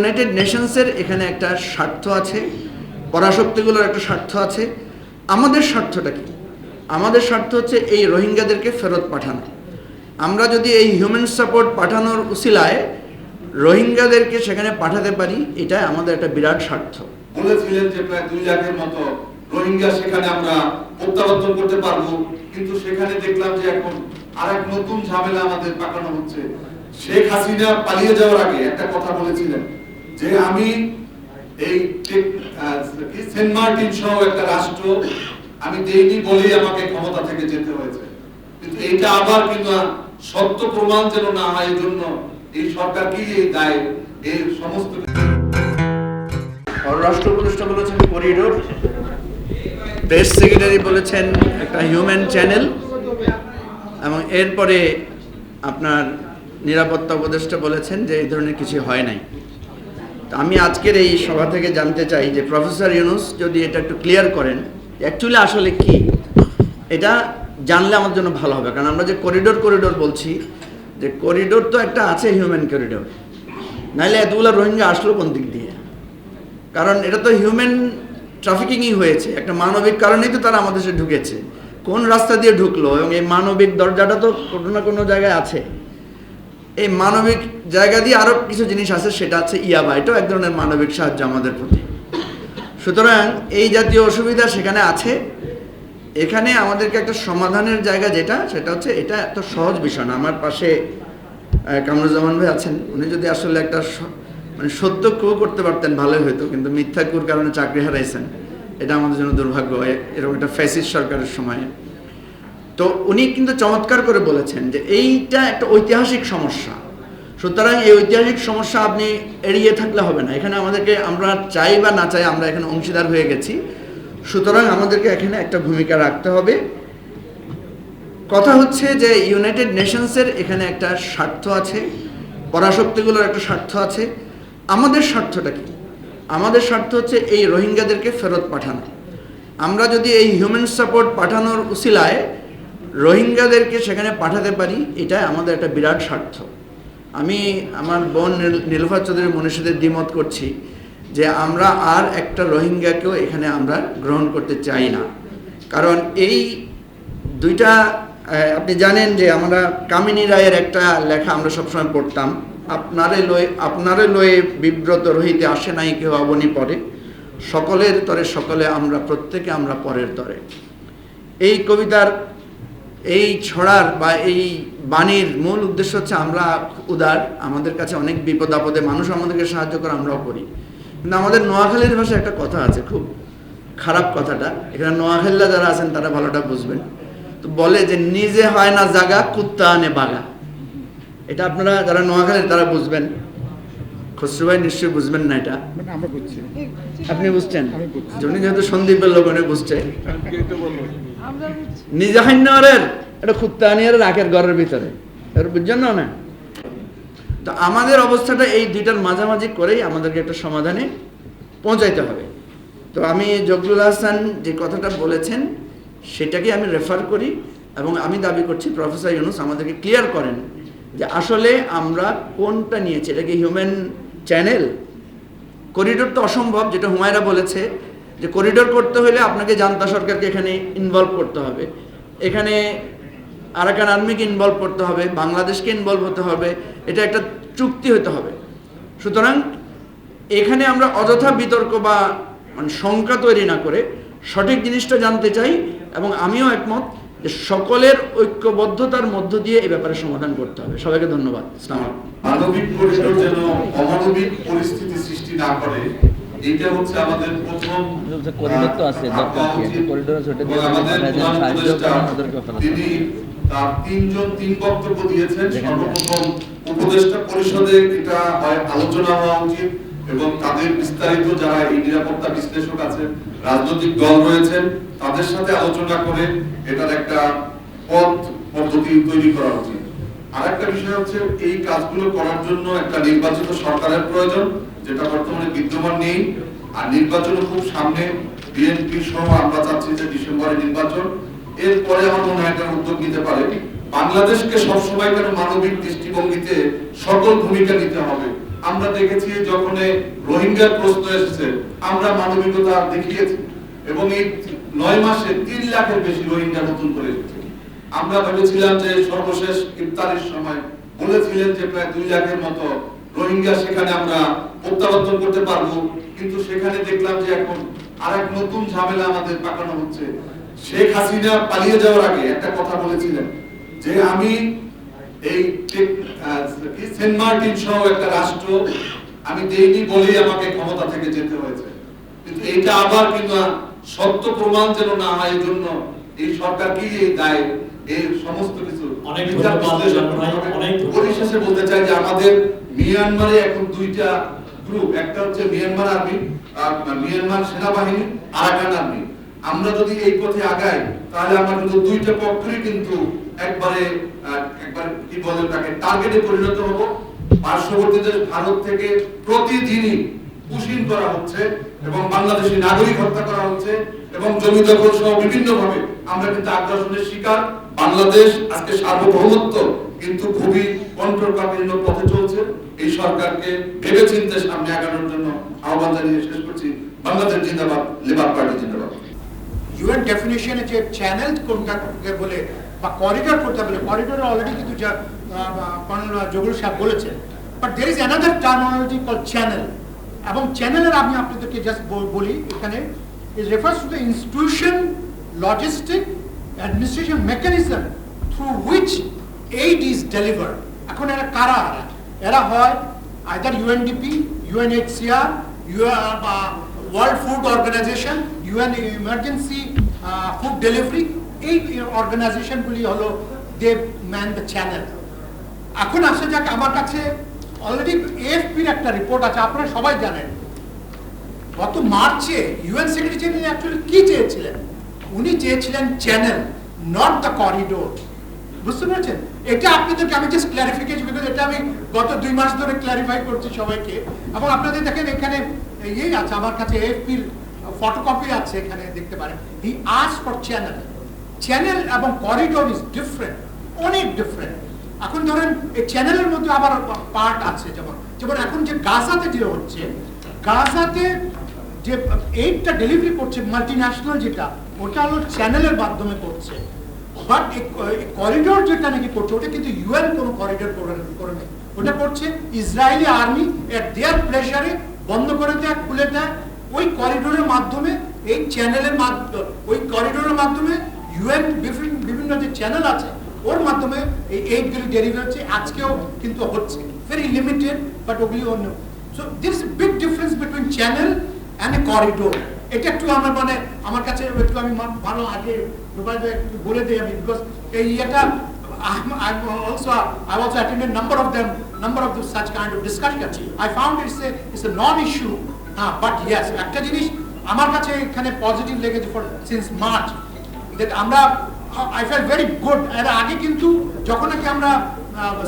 United নেশনসের এখানে একটা স্বার্থ আছে, পরাশক্তিগুলোর একটা স্বার্থ আছে। আমাদের স্বার্থটা কি? আমাদের স্বার্থ হচ্ছে এই রোহিঙ্গাদেরকে ফেরত পাঠানো। আমরা যদি এই হিউম্যান সাপোর্ট পাঠানোর উসিলায় রোহিঙ্গাদেরকে সেখানে পাঠাতে পারি, এটা আমাদের একটা বিরাট স্বার্থ। বলেছিলেন যে প্রায় 2 লাখের মতো রোহিঙ্গা সেখানে আমরা প্রত্যাবর্তন করতে পারবো, কিন্তু সেখানে দেখলাম যে এখন আরেক নতুন ঝামেলা আমাদের পাকানো হচ্ছে। শেখ হাসিনা পালিয়ে যাওয়ার আগে একটা কথা বলেছিলেন যে আমি এই সেন্ট মার্টিন সহ একটা রাষ্ট্র আমি দেইনি বলেই আমাকে ক্ষমতা থেকে যেতে হয়েছে। কিন্তু এইটা আবার কিনা সত্য প্রমাণ যেন না হয়, এই জন্য এই সরকারকেই এই দায় এর সমস্ত। রাষ্ট্র উপদেষ্টা বলেছেন করিডোর, প্রেস সেক্রেটারি বলেছেন একটা হিউম্যান চ্যানেল, এবং এরপরে আপনার নিরাপত্তা উপদেষ্টা বলেছেন যে এই ধরনের কিছু হয় নাই। তো আমি আজকের এই সভা থেকে জানতে চাই যে প্রফেসর ইউনূস যদি এটা একটু ক্লিয়ার করেন অ্যাকচুয়ালি আসলে কি, এটা জানলে আমার জন্য ভালো হবে। কারণ আমরা যে করিডোর বলছি, যে করিডোর তো একটা আছে হিউম্যান করিডোর, নাহলে এতগুলো রোহিঙ্গা আসলো কোন দিক দিয়ে? কারণ এটা তো হিউম্যান ট্রাফিকিংই হয়েছে, একটা মানবিক কারণেই তো তারা আমাদের দেশে ঢুকেছে। কোন রাস্তা দিয়ে ঢুকলো, এবং এই মানবিক দরজাটা তো কোনো না কোনো জায়গায় আছে। এই মানবিক জায়গা দিয়ে আরও কিছু জিনিস আছে, সেটা আছে ইয়াবা, এটাও এক ধরনের মানবিক সাহায্য আমাদের প্রতি। সুতরাং এই জাতীয় অসুবিধা সেখানে আছে। এখানে আমাদেরকে একটা সমাধানের জায়গা সেটা হচ্ছে, এটা এত সহজ বিষয় না। আমার পাশে কামরুজ্জামান ভাই আছেন, উনি যদি আসলে একটা মানে সত্য ক্রু করতে পারতেন ভালোই হতো, কিন্তু মিথ্যা ক্রুর কারণে চাকরি হারাইছেন, এটা আমাদের জন্য দুর্ভাগ্য। এরকম একটা ফ্যাসিস্ট সরকারের সময়ে তো উনি কিন্তু চমৎকার করে বলেছেন যে এইটা একটা ঐতিহাসিক সমস্যা। সুতরাং এই ঐতিহাসিক সমস্যা আপনি এড়িয়ে থাকলে হবে না। এখানে আমাদেরকে, আমরা চাই বা না চাই, আমরা এখানে অংশীদার হয়ে গেছি। সুতরাং আমাদেরকে এখানে একটা ভূমিকা রাখতে হবে। কথা হচ্ছে যে ইউনাইটেড নেশনসের এখানে একটা স্বার্থ আছে, পরাশক্তিগুলোর একটা স্বার্থ আছে। আমাদের স্বার্থটা কি? আমাদের স্বার্থ হচ্ছে এই রোহিঙ্গাদেরকে ফেরত পাঠানো। আমরা যদি এই হিউম্যান সাপোর্ট পাঠানোর উসিলায় রোহিঙ্গাদেরকে সেখানে পাঠাতে পারি, এটা আমাদের একটা বিরাট স্বার্থ। আমি আমার বোন নীলুফার চৌধুরী মনির সাথে দ্বিমত করছি যে আমরা আর একটা রোহিঙ্গাকেও এখানে আমরা গ্রহণ করতে চাই না। কারণ এই দুইটা, আপনি জানেন যে আমরা কামিনী রায়ের একটা লেখা আমরা সবসময় পড়তাম, আপনারে লয়ে বিব্রত রহিতে আসে নাই কেউ অবনী পরে, সকলের তরে সকলে আমরা প্রত্যেকে আমরা পরের তরে। এই কবিতার, এই ছড়ার বা এই বাণীর মূল উদ্দেশ্য হচ্ছে আমরা উদার, আমাদের কাছে অনেক বিপদ আপদে মানুষ আমাদেরকে সাহায্য করে, আমরাও করি। কিন্তু আমাদের নোয়াখালীর ভাষায় একটা কথা আছে, খুব খারাপ কথাটা, এখানে নোয়াখালীরা যারা আছেন তারা ভালোটা বুঝবেন। তো বলে যে নিজে হয় না জাগা, কুত্তা আনে বাগা। এটা আপনারা যারা নোয়াখালীর তারা বুঝবেন, খসরু ভাই নিশ্চয়ই বুঝবেন না এটা। আপনি বুঝছেন? উনি যেহেতু সন্দীপের লোক, উনি বুঝছে। নিজে হান্নারের এটা কুত্তা আনিয়ে রাখের ঘরের ভিতরে, বুঝছেন না? তো আমাদের অবস্থাটা এই দুইটার মাঝামাঝি করেই আমাদেরকে একটা সমাধানে পৌঁছাইতে হবে। তো আমি জগলুল হাসান যে কথাটা বলেছেন সেটাকে আমি রেফার করি, এবং আমি দাবি করছি প্রফেসর ইউনূস আমাদেরকে ক্লিয়ার করেন যে আসলে আমরা কোনটা নিয়েছি। এটা কি হিউম্যান চ্যানেল? করিডোর তো অসম্ভব, যেটা হুমায়রা বলেছে যে করিডোর করতে হলে আপনাকে জান্তা সরকারকে এখানে ইনভলভ করতে হবে, এখানে আরাকান আর্মিকে ইনভলভ করতে হবে, বাংলাদেশকে ইনভলভ হতে হবে, এটা একটা চুক্তি হতে হবে। সুতরাং এখানে আমরা অযথা বিতর্ক বা মানে শঙ্কা তৈরি না করে সঠিক জিনিসটা জানতে চাই, এবং আমিও একমত যে সকলের ঐক্যবদ্ধতার মধ্য দিয়ে এই ব্যাপারে সমাধান করতে হবে। সবাইকে ধন্যবাদ। আসসালামু আলাইকুম। মানবিক করিডোর যেন অমানবিক পরিস্থিতি সৃষ্টি না করে, এটা হচ্ছে আমাদের প্রথম করিডোর তো আছে, করিডোর আছে, ওটা দিয়ে আমাদের সাহায্য করার ওদেরকে ফেলা। তিনি তার 3 বক্তব্য দিয়েছেন। সর্বপ্রথম উপদেষ্টা পরিষদে এটা হয় আলোচনা হওয়া উচিত, এবং তাদের বিস্তারিত যারা এই নিরাপত্তা বিশ্লেষক আছেন, রাজনৈতিক দল রয়েছেন, তাদের সাথে আলোচনা করে এটার একটা পদ্ধতি তৈরি করা উচিত। আরেকটা বিষয় হচ্ছে এই কাজগুলো করার জন্য একটা নির্বাচিত সরকারের প্রয়োজন, যেটা বর্তমানে বিদ্যমান নেই। আর নির্বাচনও খুব সামনে, বিএনপি সহ আমরা চাচ্ছি যে ডিসেম্বরে নির্বাচন। এরপরে আমার মনে হয় একটা উদ্যোগ নিতে পারে। বাংলাদেশকে সবসময় কেন মানবিক দৃষ্টিভঙ্গিতে সকল ভূমিকা নিতে হবে, আমরা দেখেছি যখন রোহিঙ্গার প্রশ্ন এসেছে আমরা মানবিকতা দেখিয়েছি এবং এই 9 মাসে 3 লাখের বেশি রোহিঙ্গা নতুন করে এসেছে। আমরা ভেবেছিলাম যে সর্বশেষ ইফতারের সময় বলেছিলেন যে প্রায় 2 লাখের মতো রোহিঙ্গা সেখানে আমরা প্রত্যাবর্তন করতে পারবো, কিন্তু সেখানে দেখলাম যে এখন আরেক নতুন ঝামেলা আমাদের পাকানো হচ্ছে। শেখ হাসিনা পালিয়ে যাওয়ার আগে একটা কথা বলেছিলেন যে আমি এই সেন্ট মার্টিন সহ একটা রাষ্ট্র আমি দেইনি বলেই আমাকে ক্ষমতা থেকে যেতে হয়েছে, কিন্তু এটা আবার কিন্তু সত্য প্রমাণ যেন না হয় এই জন্য এই সরকারকেই এই দায় এই সমস্ত কিছু পরিশেষে বলতে চাই যে আমাদের মিয়ানমারে এখন 2টা গ্রুপ, একটা হচ্ছে মিয়ানমার আর্মি আর মিয়ানমার সেনাবাহিনী, আরাকান আর্মি। আমরা যদি এই পথে আগাই তাহলে আমরা কিন্তু 2টা পক্ষই কিন্তু একবারে কি বলে তাকে টার্গেটে পরিণত হব। পার্শ্ববর্তী দেশ ভারত থেকে প্রতিদিনই পুশিং করা হচ্ছে এবং বাংলাদেশি নাগরিক হত্যা করা হচ্ছে এবং জমি দখল সহ বিভিন্ন ভাবে আমরা কিন্তু আগ্রাসনের শিকার। বাংলাদেশ আজকে সার্বভৌমত্ব কিন্তু খুবই কন্ট্রোলকালীন পথে চলছে। এই সরকারকে ভেবেচিন্তে সামনে আগানোর জন্য আহ্বান জানিয়ে শেষ করছি। বাংলাদেশ জিন্দাবাদ, লেবার পার্টি জিন্দাবাদ। ইউএন ডেফিনেশনে যে চ্যানেল কোনটাকে বলে বা করিডোর করতে বলে, করিডোরে অলরেডি কিন্তু যা কর্নেল জহুরুল সাহেব বলেছেন, but there is another terminology call channel. এবং চ্যানেলের আমি আপনাদেরকে জাস্ট বলি এখানে it refers to the institution, logistic, administration mechanism through which aid is delivered. এখন এরা কারা? এরা হয় either UNDP, UNHCR, World Food Organization, UN emergency food delivery. এই অর্গানাইজেশনগুলি হলো দে ম্যান দ্য চ্যানেল। এখন আসা যাক, আমার কাছে অলরেডি এএফপির একটা রিপোর্ট আছে, আপনারা সবাই জানেন। গত মার্চে ইউএন সেক্রেটারি জেনারেল অ্যাকচুয়ালি কি চেয়েছিলেন? উনি চেয়েছিলেন চ্যানেল, নট দ্য করিডোর। বুঝতে পারছেন? এটা আপনাদেরকে আমি জাস্ট ক্লারিফিকেশন, বিকজ এটা আমি গত 2 মাস ধরে ক্লারিফাই করছি সবাইকে। এবং আপনাদের দেখেন এখানে ইয়ে আছে, আমার কাছে এএফপির ফটোকপি আছে, এখানে দেখতে পারেন। He ask for channel. Channel এবং করিডোর ইজ ডিফারেন্ট, অনেক ডিফারেন্ট। এখন ধরেন এই চ্যানেলের মধ্যে আবার পার্ট আছে, যেমন এখন যে গাজাতে যে হচ্ছে, গাজাতে যে এইডটা ডেলিভারি করছে মাল্টিন্যাশনাল, যেটা ওটা হলো চ্যানেলের মাধ্যমে করছে। বাট এই করিডোর যেটা নাকি করছে, ওটা কিন্তু ইউএন কোনো করিডোর করে নেই, ওটা করছে ইসরায়েলি আর্মি এট দেয়ার প্লেজারে বন্ধ করে দেয়, খুলে দেয়। ওই করিডোরের মাধ্যমে, এই চ্যানেলের মাধ্যমে, ওই করিডোরের মাধ্যমে ইউএন বিভিন্ন যে চ্যানেল আছে ওর মাধ্যমে এই এইডগুলি ডেলিভারি হচ্ছে। আজকেও কিন্তু হচ্ছে, ভেরি লিমিটেড, বাট ওগুলি অন্য। So this big difference between channel and a corridor. এটা একটু আমার আমার কাছে একটু আমি ভালো আগে একটু বলে দিই আমি, বিকজ এই এটা I also attended number of such kind of discussion. I found it's a non-issue, but yes, একটা জিনিস আমার কাছে এখানে পজিটিভ লেগেছে ফর সিন্স মার্চ, দ্যাট আমরা I felt very good. এর আগে কিন্তু যখন নাকি আমরা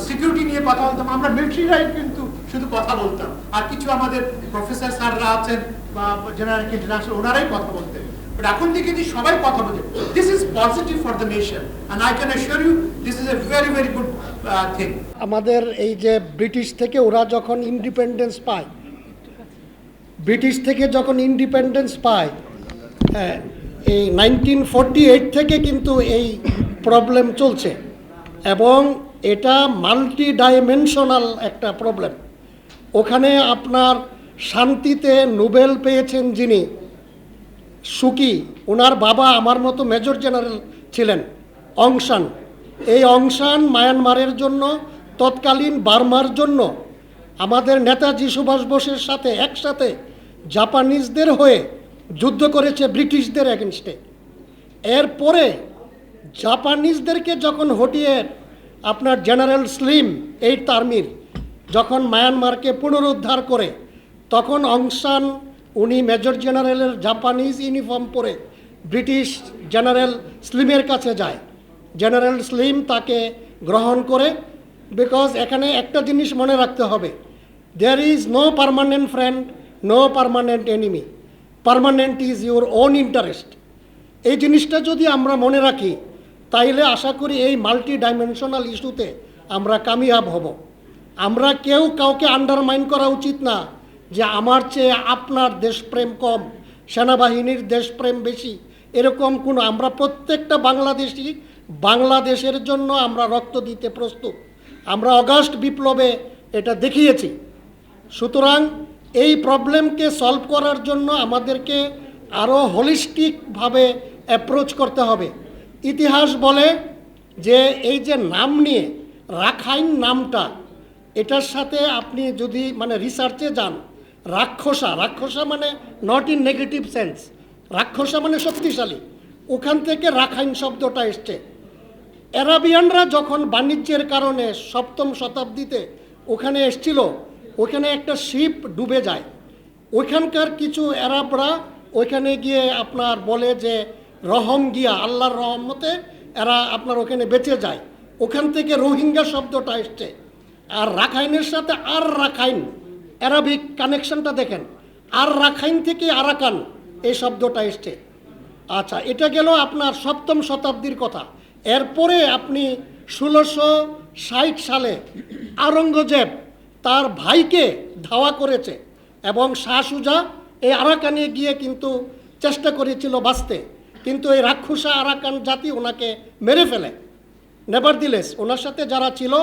সিকিউরিটি নিয়ে কথা বলতাম, আমরা মিলিটারি রাইট কিন্তু শুধু কথা বলতাম, আর কিছু আমাদের প্রফেসর স্যাররা আছেন বা জেনারেল ইন্টারন্যাশনাল, ওনারাই কথা বলতেন। বাট এখন দেখেছি সবাই কথা বলছে। This is positive for the nation and I can assure you this is a very very good thing. আমাদের এই যে ব্রিটিশ থেকে ওরা যখন ইন্ডিপেন্ডেন্স পায়, এই 1948 থেকে কিন্তু এই প্রবলেম চলছে এবং এটা মাল্টি ডাইমেনশনাল একটা প্রবলেম। ওখানে আপনার শান্তিতে নোবেল পেয়েছেন যিনি, সুকি, ওনার বাবা আমার মতো মেজর জেনারেল ছিলেন, অং সান। এই অং সান মায়ানমারের জন্য, তৎকালীন বার্মার জন্য আমাদের নেতাজি সুভাষ বোসের সাথে একসাথে জাপানিজদের হয়ে যুদ্ধ করেছে ব্রিটিশদের এগেনস্টে। এরপরে জাপানিজদেরকে যখন হটিয়ে আপনার জেনারেল স্লিম 8th আর্মির যখন মায়ানমারকে পুনরুদ্ধার করে, তখন অং সান উনি মেজর জেনারেলের জাপানিজ ইউনিফর্ম পরে ব্রিটিশ জেনারেল স্লিমের কাছে যায়। জেনারেল স্লিম তাকে গ্রহণ করে, বিকজ এখানে একটা জিনিস মনে রাখতে হবে, there is no permanent friend, no permanent enemy, permanent is your own interest. এই জিনিসটা যদি আমরা মনে রাখি, তাইলে আশা করি এই মাল্টি ডাইমেনশনাল ইস্যুতে আমরা কামিয়াব হব। আমরা কেউ কাউকে আন্ডারমাইন করা উচিত না যে আমার চেয়ে আপনার দেশপ্রেম কম, সেনাবাহিনীর দেশপ্রেম বেশি, এরকম কোনো, আমরা প্রত্যেকটা বাংলাদেশি বাংলাদেশের জন্য আমরা রক্ত দিতে প্রস্তুত। আমরা অগাস্ট বিপ্লবে এটা দেখিয়েছি। সুতরাং এই প্রবলেমকে সলভ করার জন্য আমাদেরকে আরও হোলিস্টিকভাবে অ্যাপ্রোচ করতে হবে। ইতিহাস বলে যে এই যে নাম নিয়ে রাখাইন নামটা, এটার সাথে আপনি যদি মানে রিসার্চে যান, রাক্ষসা মানে নট ইন নেগেটিভ সেন্স, রাক্ষসা মানে শক্তিশালী, ওখান থেকে রাখাইন শব্দটা এসছে। অ্যারাবিয়ানরা যখন বাণিজ্যের কারণে 7ম শতাব্দীতে ওখানে এসছিল, ওখানে একটা শিপ ডুবে যায়। ওইখানকার কিছু আরবরা ওইখানে গিয়ে আপনার বলে যে রহম গিয়া, আল্লাহর রহমতে এরা আপনার ওখানে বেঁচে যায়। ওখান থেকে রোহিঙ্গা শব্দটা এসছে। আর রাখাইনের সাথে আর রাখাইন, অ্যারাবিক কানেকশনটা দেখেন, আর রাখাইন থেকে আরাকান এই শব্দটা এসছে। আচ্ছা, এটা গেল আপনার 7ম শতাব্দীর কথা। এরপরে আপনি 1660 সালে আওরঙ্গজেব তার ভাইকে ধাওয়া করেছে এবং শাহ সুজা এই আরাকানে গিয়ে কিন্তু চেষ্টা করেছিল বাঁচতে, কিন্তু এই রাক্ষসা আরাকান জাতি ওনাকে মেরে ফেলে। নেভারদিলেস ওনার সাথে যারা ছিল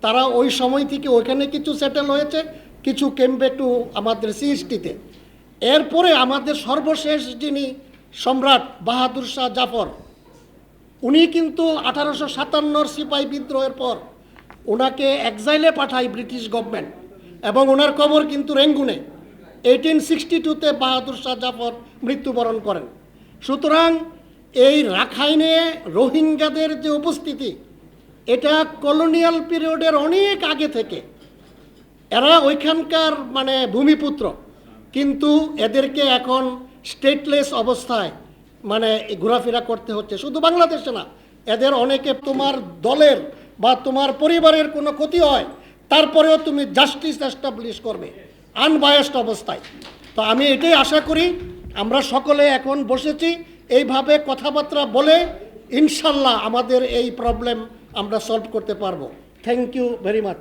তারা ওই সময় থেকে ওইখানে কিছু সেটেল হয়েছে, কিছু কেমবে টু আমাদের সিএসটিতে। এরপরে আমাদের সর্বশেষ যিনি সম্রাট বাহাদুর শাহ জাফর, উনি কিন্তু 1857 সিপাহী বিদ্রোহের পর ওনাকে এক্সাইলে পাঠায় ব্রিটিশ গভর্নমেন্ট, এবং ওনার কবর কিন্তু রেঙ্গুনে। 1862-তে বাহাদুর শাহ জাফর মৃত্যুবরণ করেন। সুতরাং এই রাখাইনে রোহিঙ্গাদের যে উপস্থিতি, এটা কলোনিয়াল পিরিয়ডের অনেক আগে থেকে। এরা ওইখানকার মানে ভূমিপুত্র, কিন্তু এদেরকে এখন স্টেটলেস অবস্থায় মানে ঘোরাফেরা করতে হচ্ছে। শুধু বাংলাদেশে না, এদের অনেকে তোমার দলের বা তোমার পরিবারের কোনো ক্ষতি হয়, তারপরেও তুমি জাস্টিস এস্টাবলিশ করবে আনবায়াসড অবস্থায়। তো আমি এটাই আশা করি, আমরা সকলে এখন বসেছি এইভাবে কথাবার্তা বলে ইনশাল্লাহ আমাদের এই প্রবলেম আমরা সলভ করতে পারবো। Thank you very much.